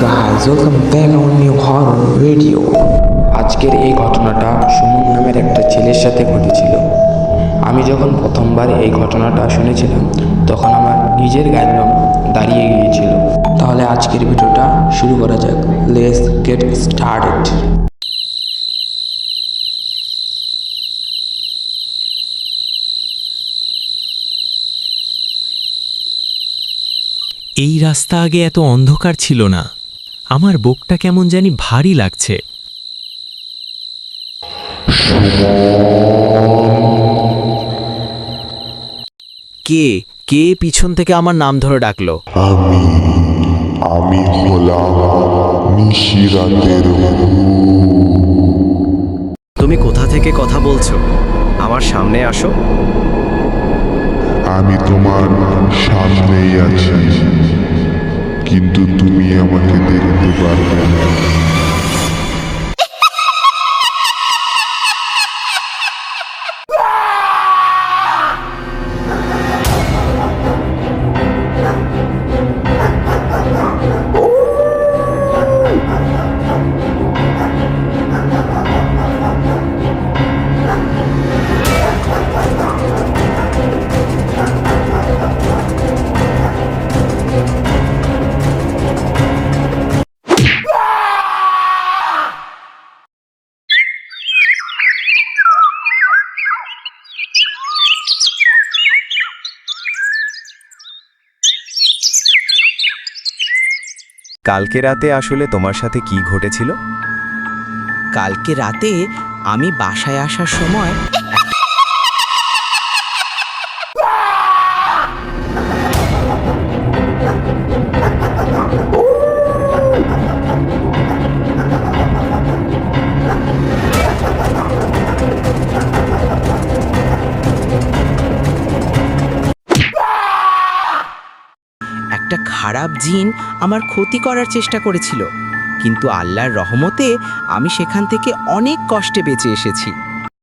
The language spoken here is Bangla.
guys, welcome back on new horror video. আজকের এই ঘটনাটা সুমন নামের একটা ছেলের সাথে ঘটেছিল। আমি যখন প্রথমবার এই ঘটনাটা শুনেছিলাম তখন আমার নিজের গায়ের লোম দাঁড়িয়ে গিয়েছিল। তাহলে আজকের ভিডিওটা শুরু করা যাক। Let's get started. এই রাস্তা আগে এত অন্ধকার ছিল না। আমার বুকটা কেমন জানি ভারী লাগছে। কে কে পিছন থেকে আমার নাম ধরে ডাকলো? আমি হলাম নিশিরাতের তুমি কোথা থেকে কথা বলছো? আমার সামনে আসো। আমি তোমার সামনেই আছি, কিন্তু তুমি আমাকে দেখতে পারবে না। কালকে রাতে আসলে তোমার সাথে কি ঘটেছিল? কালকে রাতে আমি বাসায় আসার সময় একটা খারাপ জিন আমার ক্ষতি করার চেষ্টা করেছিল, কিন্তু আল্লাহর রহমতে আমি সেখান থেকে অনেক কষ্টে বেঁচে এসেছি।